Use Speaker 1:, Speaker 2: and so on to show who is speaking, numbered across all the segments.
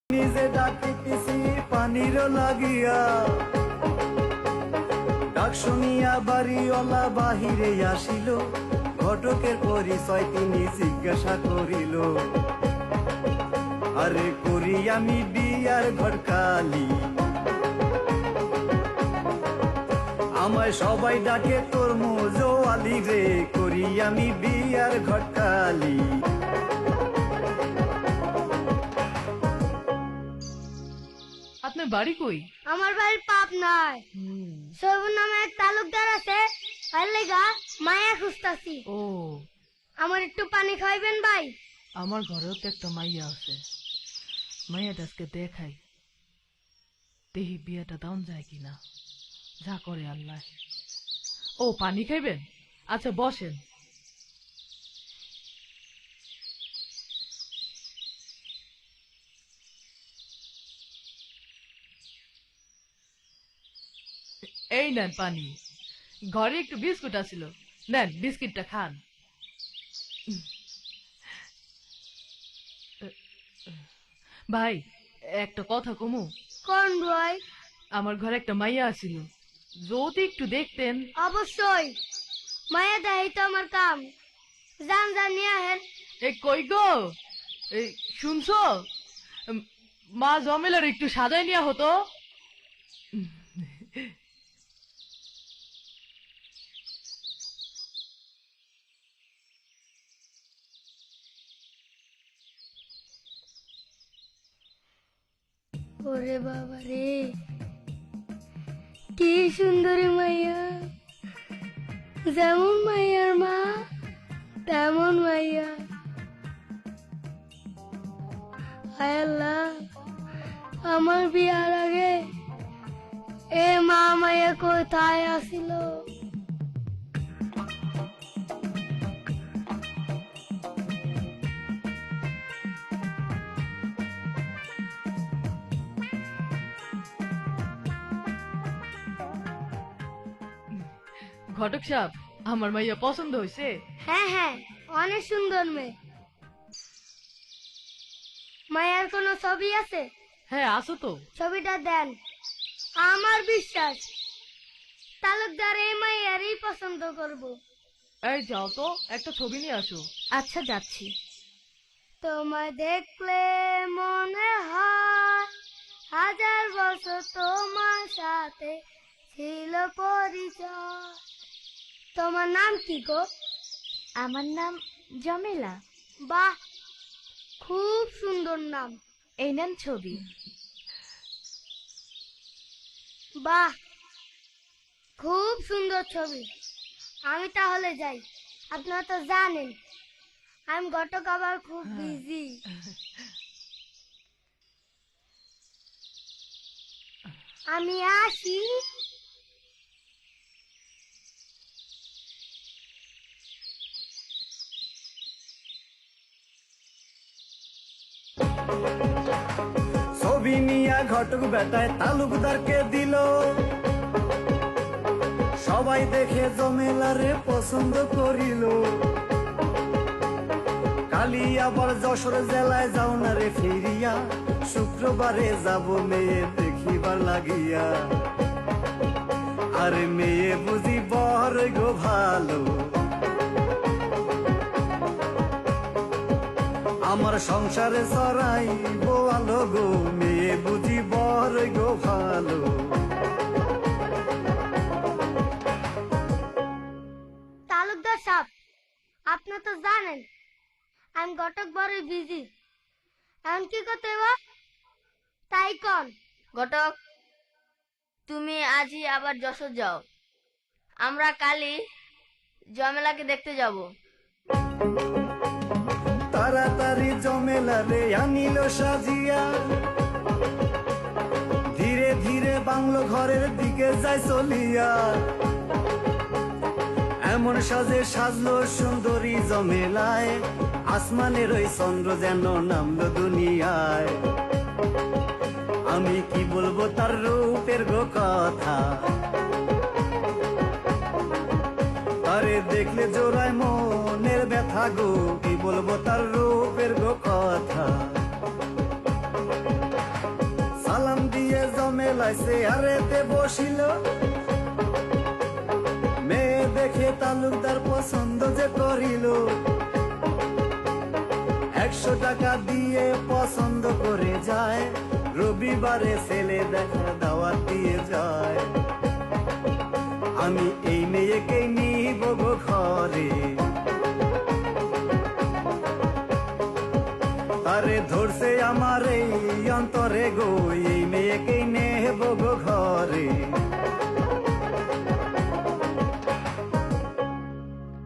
Speaker 1: নিজে ডাকিতেছি পানির লাগিয়া, ডাক শুনিয়া বাড়িওয়ালা বাহিরে আসিল, ঘটকের পরিচয় তিনি জিজ্ঞাসা করিল। আরে করি আমি বিয়ার ঘটকালি, আমায় সবাই ডাকে তরমুজ আলি রে, করি আমি বিয়ার ঘটকালি।
Speaker 2: আপনার বাড়ি কই?
Speaker 3: আমার বাড়ির পাবনায়। সৈবুর নামে এক তালুকদার আছে, তার লেগা মায়া খুঁজতাছি।
Speaker 2: ও,
Speaker 3: আমার একটু পানি খাইবেন ভাই?
Speaker 2: আমার ঘরেও তো একটা মাইয়া আছে, মাইয়াটা আজকে দেখাই, দেহি বিয়েটা দাম যায় কিনা, যা করে আল্লাহ। ও, পানি খাইবেন? আচ্ছা বসেন। এই নেন পানি, ঘরে একটু বিস্কুট আছিল, নেন বিস্কিটটা খান। ভাই, একটা কথা কমু?
Speaker 3: কোন ভাই?
Speaker 2: আমার ঘরে একটা মাইয়া আছিল, যদি একটু দেখতেন।
Speaker 3: অবশ্যই, মায়া দেখাই তো আমার কাম। যান যান নিয়ে আহেন।
Speaker 2: এই কই গো, এই শুনছো? উম, মা জমেলার একটু সাজায় নেওয়া হতো।
Speaker 3: ওরে বাবা রে, কি সুন্দরী মাইয়া, যেমন মাইয়ার মা তেমন মাইয়া। হায় আল্লাহ, আমার বিয়ার আগে এ মা মাইয়া কোথায় আসিল?
Speaker 2: ঘটক সাহেব, আমার মাইয়া পছন্দ হয়েছে?
Speaker 3: হ্যাঁ হ্যাঁ, অনেক সুন্দর মেয়ে। মায়ের কোনো ছবি আছে?
Speaker 2: হ্যাঁ আছো তো।
Speaker 3: ছবিটা দেন। আমার বিশ্বাস তালুকদার এই মায়েরই পছন্দ করব।
Speaker 2: এই যাও তো, একটা ছবি নিয়ে আসো।
Speaker 3: আচ্ছা যাচ্ছি। তোমায় দেখলে মনে হয় হাজার বছর তোমার সাথে ছিল পরিচয়। তোমার নাম কি গো?
Speaker 4: আমার নাম জমেলা।
Speaker 3: বাহ, খুব সুন্দর নাম।
Speaker 4: এই নাম ছবি।
Speaker 3: বাহ, খুব সুন্দর ছবি। আমি তাহলে যাই। আপনারা তো জানেন আমি ঘটক আবার খুব বিজি। আমি আসি।
Speaker 1: ছবি নিয়া ঘটক বেটায় তালুকদারকে দিল, সবাই দেখে জমেলারে পছন্দ করিল। কালি আবার যশোর জেলায় যাও না রে ফিরিয়া, শুক্রবারে যাব মেয়ে দেখিবার লাগিয়া। আরে মেয়ে বুঝি বর গো ভালো, আমার সংসারে সরাই বোয়ালো গো, মেয়ে বুঝি বর গো ভালো।
Speaker 3: তালুকদার সাহেব, আপনি তো জানেন আমি ঘটক বড়ই বিজি। এখন কি করতে হবে তাই কন।
Speaker 4: ঘটক, তুমি আজই আবার যশোর যাও, আমরা কালই জমেলাকে দেখতে যাব।
Speaker 1: তাড়াতাড়ি জমেলারে আনিল সাজিয়া, ধীরে ধীরে বাংলো ঘরের দিকে যায় চলিয়া। এমন সাজে সাজলো সুন্দরী জমেলায়, আসমানের ওই চন্দ্র যেন নামলো দুনিয়ায়। আমি কি বলবো তার রূপের গো কথা, আরে দেখলে জোড়ায় মনের ব্যথা গো, কি বলবো তার রূপের গো কথা। জমেলায় চেয়ারেতে বসিল মেয়ে দেখে তালুকদার পছন্দ যে করিল 100 টাকা দিয়ে পছন্দ করে যায় রবিবারে ছেলে দেখা দাওয়াত দিয়ে যায় আমি এই মেয়েকে নিব গো ঘরে আরে ধরছে আমার এই অন্তরে গো এই মেয়েকে নেব গো ঘরে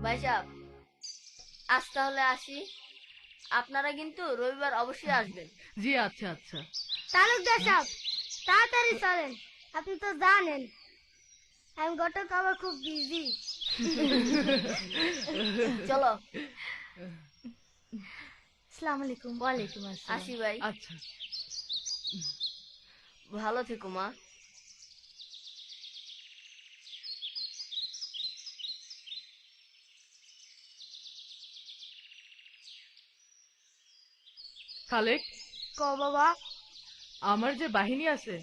Speaker 4: ভাই সাহেব আজ তাহলে আসি, আপনারা কিন্তু রবিবার অবশ্যই আসবেন।
Speaker 2: জি আচ্ছা আচ্ছা।
Speaker 3: তালুকদার সাহেব তাড়াতাড়ি চলেন, আপনি তো জানেন আমি ঘটক আবার খুব বিজি।
Speaker 4: চলো।
Speaker 3: আসসালামু আলাইকুম।
Speaker 4: ওয়ালাইকুম আসসালাম। আসি ভাই।
Speaker 2: আচ্ছা।
Speaker 4: ভালো থেকো মা।
Speaker 2: খালেক,
Speaker 3: ক বাবা।
Speaker 2: আমার যে বাহিনী আছে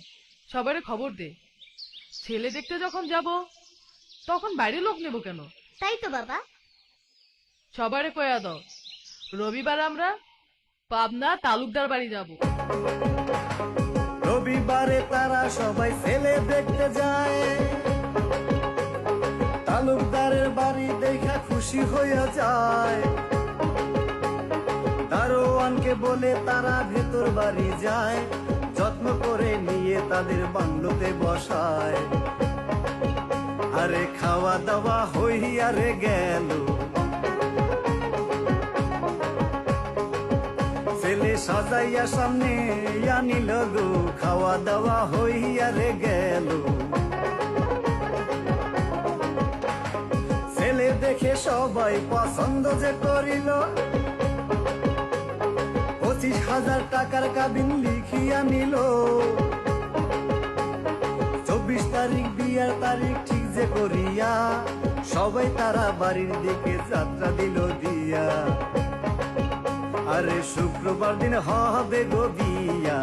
Speaker 2: সবারে খবর দে, ছেলে দেখতে যখন যাব তখন বাইরে লোক নেব কেন?
Speaker 3: তাই তো বাবা।
Speaker 2: সবারে কয়া দাও রবিবার আমরা পাবনা তালুকদার বাড়ি যাব।
Speaker 1: রবিবারে তারা সবাই ছেলে দেখতে যায় তালুকদারের বাড়ি দেখা খুশি হয়ে যায় দারোয়ানকে বলে তারা ভেতর বাড়ি যায় যত্ন করে নিয়ে তাদের বাংলোতে বসায় আরে খাওয়া দাওয়া হইয়ারে গেল ছেলে সাজাইয়া সামনে আনিল গো খাওয়া দাওয়া হইয়ারে গেল ছেলে দেখে সবাই পছন্দ যে করিল 25,000 টাকার কাবিন লিখিয়া নিল 24 তারিখ বিয়ার তারিখ ঠিক যে করিয়া সবাই তারা বাড়ির দিকে যাত্রা দিল দিয়া আরে শুক্রবার দিন হবে গো বিয়া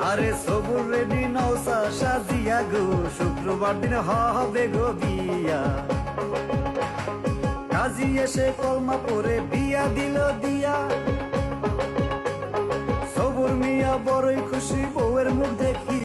Speaker 1: আরে সবুর রেডি নৌসা সাজিয়া গো শুক্রবার দিন হবে গো বিয়া কাজী এসে কলমা পরে বিয়া দিল দিয়া সবুর মিয়া বড়ই খুশি বউয়ের মুখ দেখি